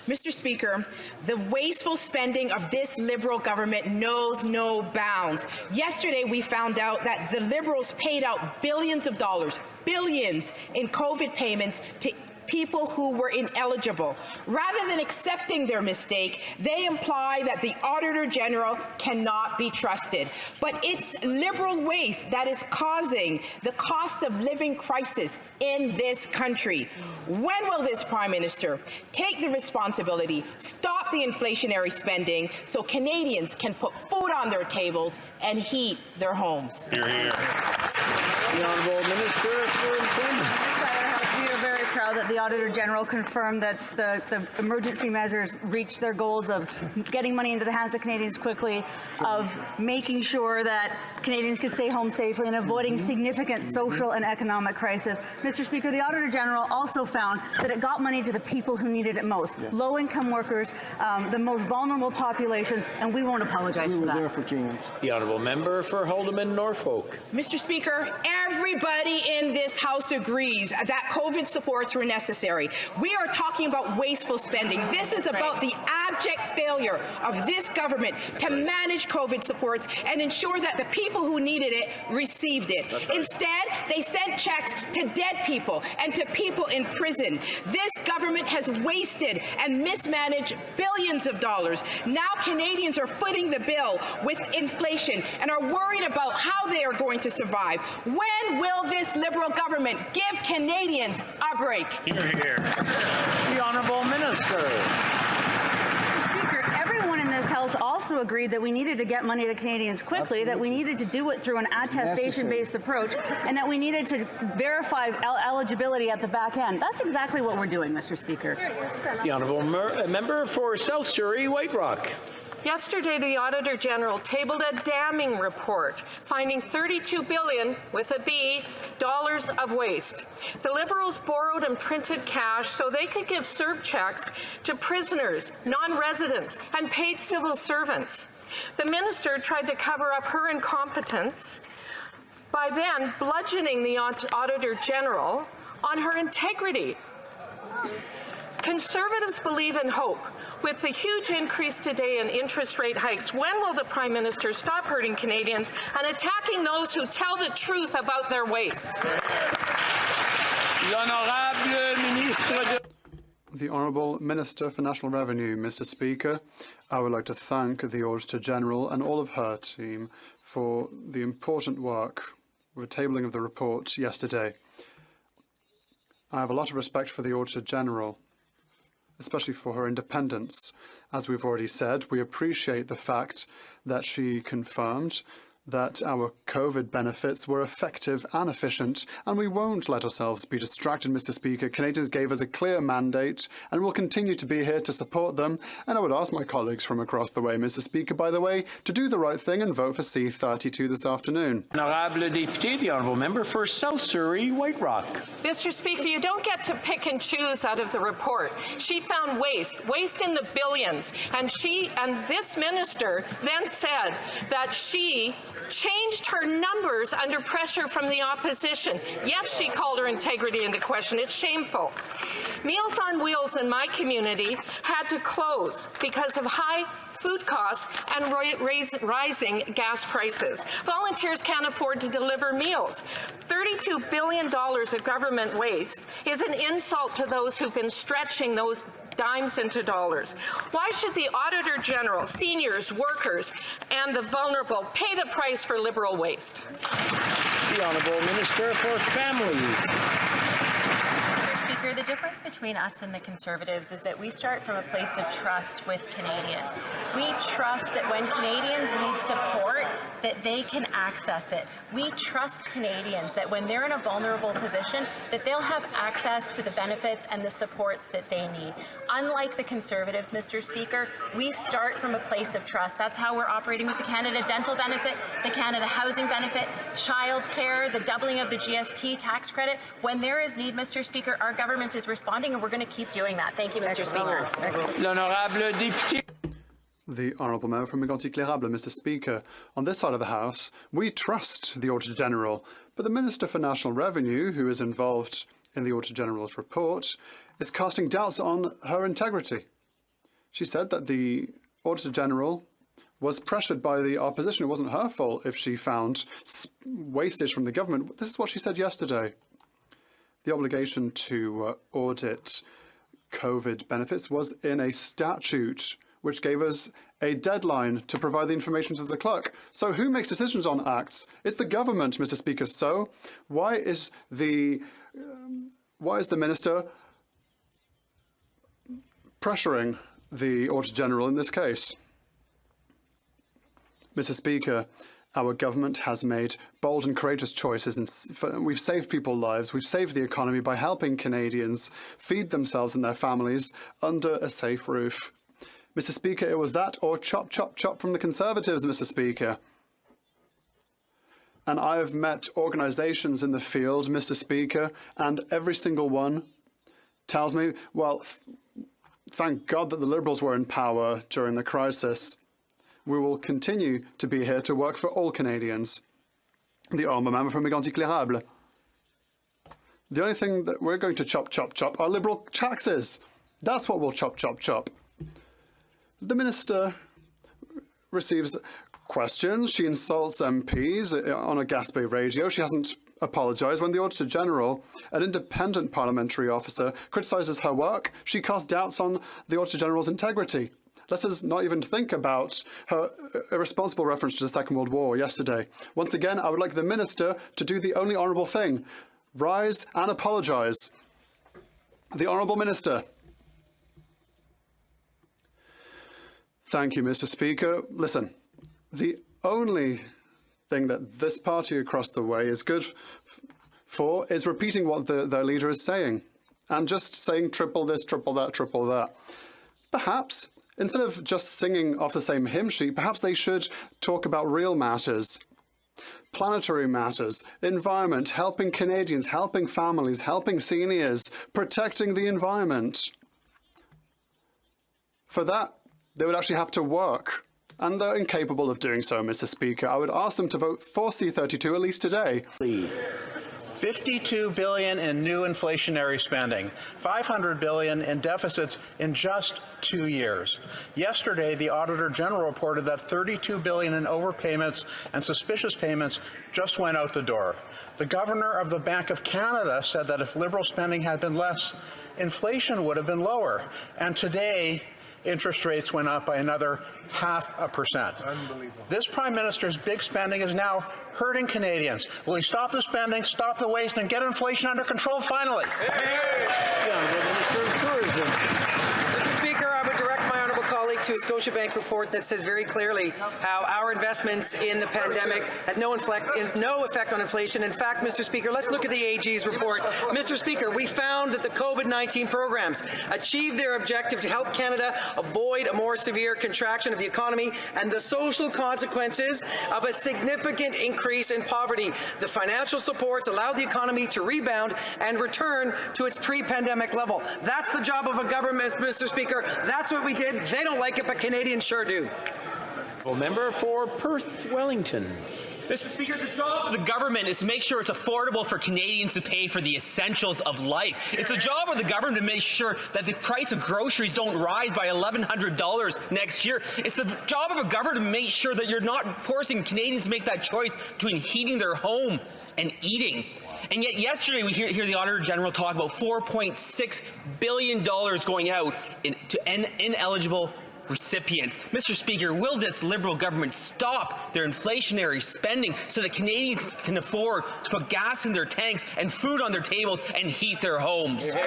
Mr. Speaker, the wasteful spending of this Liberal government knows no bounds. Yesterday, we found out that the Liberals paid out billions of dollars, billions in COVID payments to people who were ineligible. Rather than accepting their mistake, they imply that the Auditor General cannot be trusted. But it's Liberal waste that is causing the cost of living crisis in this country. When will this Prime Minister take the responsibility, stop the inflationary spending so Canadians can put food on their tables and heat their homes? Hear, hear. The Honourable Minister for Employment. We are very proud that the Auditor General confirmed that the emergency measures reached their goals of getting money into the hands of Canadians quickly, of making sure that Canadians could stay home safely and avoiding significant social and economic crisis. Mr. Speaker, the Auditor General also found that it got money to the people who needed it most, low-income workers, the most vulnerable populations, and we won't apologize for that. There for Keynes. The Honourable Member for Haldimand Norfolk. Mr. Speaker, everybody in this House agrees that COVID supports were necessary. We are talking about wasteful spending. This is about the abject failure of this government to manage COVID supports and ensure that the people who needed it received it. Instead, they sent checks to dead people and to people in prison. This government has wasted and mismanaged billions of dollars. Now Canadians are footing the bill with inflation and are worried about how they are going to survive. When will this Liberal government give Canadians a break? Hear, hear. The Honourable Minister. Speaker, everyone in this House also agreed that we needed to get money to Canadians quickly, that we needed to do it through an attestation-based approach, and that we needed to verify eligibility at the back end. That's exactly what we're doing, Mr. Speaker. The Honourable Member for South Surrey, White Rock. Yesterday, the Auditor General tabled a damning report finding $32 billion, with a B, dollars of waste. The Liberals borrowed and printed cash so they could give CERB checks to prisoners, non-residents, and paid civil servants. The minister tried to cover up her incompetence by then bludgeoning the Auditor General on her integrity. Conservatives believe in hope. With the huge increase today in interest rate hikes, when will the Prime Minister stop hurting Canadians and attacking those who tell the truth about their waste? The Honourable Minister for National Revenue, Mr. Speaker. I would like to thank the Auditor General and all of her team for the important work with the tabling of the report yesterday. I have a lot of respect for the Auditor General, especially for her independence. As we've already said, we appreciate the fact that she confirmed that our COVID benefits were effective and efficient, and we won't let ourselves be distracted, Mr. Speaker. Canadians gave us a clear mandate, and we'll continue to be here to support them. And I would ask my colleagues from across the way, Mr. Speaker, by the way, to do the right thing and vote for C32 this afternoon. Honourable Député, the Honourable Member for South Surrey, White Rock. Mr. Speaker, you don't get to pick and choose out of the report. She found waste in the billions, and this minister then said that she changed her numbers under pressure from the opposition. Yes, she called her integrity into question. It's shameful. Meals on Wheels in my community had to close because of high food costs and rising gas prices. Volunteers can't afford to deliver meals. $32 billion of government waste is an insult to those who've been stretching those dimes into dollars. Why should the Auditor General, seniors, workers, and the vulnerable pay the price for Liberal waste? The Honourable Minister for Families. Speaker, the difference between us and the Conservatives is that we start from a place of trust with Canadians. We trust that when Canadians need support, that they can access it. We trust Canadians that when they're in a vulnerable position, that they'll have access to the benefits and the supports that they need. Unlike the Conservatives, Mr. Speaker, we start from a place of trust. That's how we're operating with the Canada Dental Benefit, the Canada Housing Benefit, childcare, the doubling of the GST tax credit. When there is need, Mr. Speaker, our government is responding, and we're going to keep doing that. Thank you, Mr. Speaker. L'honorable député. The Honourable Member for Mégantic-L'Érable, Mr. Speaker. On this side of the House, we trust the Auditor General, but the Minister for National Revenue, who is involved in the Auditor General's report is casting doubts on her integrity. She said that the Auditor General was pressured by the opposition. It wasn't her fault if she found wastage from the government. This is what she said yesterday. The obligation to audit COVID benefits was in a statute which gave us a deadline to provide the information to the clerk. So who makes decisions on acts? It's the government, Mr. Speaker. So why is the minister pressuring the Auditor General in this case? Mr. Speaker, our government has made bold and courageous choices, and we've saved people's lives. We've saved the economy by helping Canadians feed themselves and their families under a safe roof. Mr. Speaker, it was that or chop, chop, chop from the Conservatives, Mr. Speaker. And I have met organisations in the field, Mr. Speaker, and every single one tells me, well, thank God that the Liberals were in power during the crisis. We will continue to be here to work for all Canadians. The honourable member from Mégantic-Clérable. The only thing that we're going to chop, chop, chop are Liberal taxes. That's what we'll chop, chop, chop. The minister receives questions. She insults MPs on a Gaspé radio. She hasn't apologised. When the Auditor General, an independent parliamentary officer, criticises her work, she casts doubts on the Auditor General's integrity. Let us not even think about her irresponsible reference to the Second World War yesterday. Once again, I would like the minister to do the only honourable thing. Rise and apologise. The honourable minister. Thank you, Mr. Speaker. Listen, the only thing that this party across the way is good for is repeating what their leader is saying and just saying triple this, triple that, triple that. Perhaps, instead of just singing off the same hymn sheet, perhaps they should talk about real matters, planetary matters, environment, helping Canadians, helping families, helping seniors, protecting the environment. For that, they would actually have to work, and they're incapable of doing so, Mr. Speaker. I would ask them to vote for C-32 at least today. $52 billion in new inflationary spending, $500 billion in deficits in just 2 years. Yesterday, the Auditor General reported that $32 billion in overpayments and suspicious payments just went out the door. The Governor of the Bank of Canada said that if Liberal spending had been less, inflation would have been lower. And today, interest rates went up by another 0.5%. Unbelievable. This Prime Minister's big spending is now hurting Canadians. Will he stop the spending, stop the waste, and get inflation under control finally? The Honourable Minister of Tourism. Mr. Speaker, I would direct my honourable colleague to a Scotiabank report that says very clearly how our investments in the pandemic had no effect on inflation. In fact, Mr. Speaker, let's look at the AG's report. Mr. Speaker, we found that the COVID-19 programs achieved their objective to help Canada avoid a more severe contraction of the economy and the social consequences of a significant increase in poverty. The financial supports allowed the economy to rebound and return to its pre-pandemic level. That's the job of a government, Mr. Speaker. That's what we did. They don't like it, but Canadians sure do. Member for Perth Wellington. Mr. Speaker, the job of the government is to make sure it's affordable for Canadians to pay for the essentials of life. It's the job of the government to make sure that the price of groceries don't rise by $1,100 next year. It's the job of a government to make sure that you're not forcing Canadians to make that choice between heating their home and eating. And yet yesterday we hear the Auditor General talk about $4.6 billion going out to ineligible recipients. Mr. Speaker, will this Liberal government stop their inflationary spending so that Canadians can afford to put gas in their tanks and food on their tables and heat their homes? The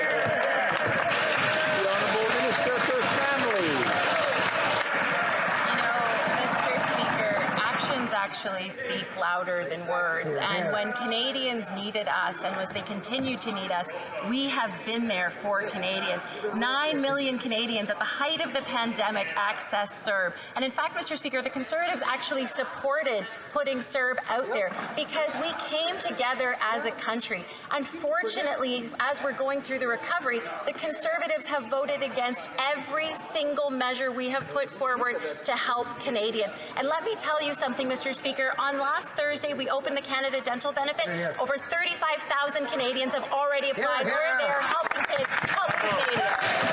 Honourable Minister for Family. You know, Mr. Speaker, actions actually speak louder than words. And when Canadians needed us, and as they continue to need us, we have been there for Canadians. 9 million Canadians at the height of the pandemic accessed CERB. And in fact, Mr. Speaker, the Conservatives actually supported putting CERB out there because we came together as a country. Unfortunately, as we're going through the recovery, the Conservatives have voted against every single measure we have put forward to help Canadians. And let me tell you something, Mr. Speaker, Speaker. On last Thursday, we opened the Canada Dental Benefit. Over 35,000 Canadians have already applied. We're there helping kids, helping Canadians.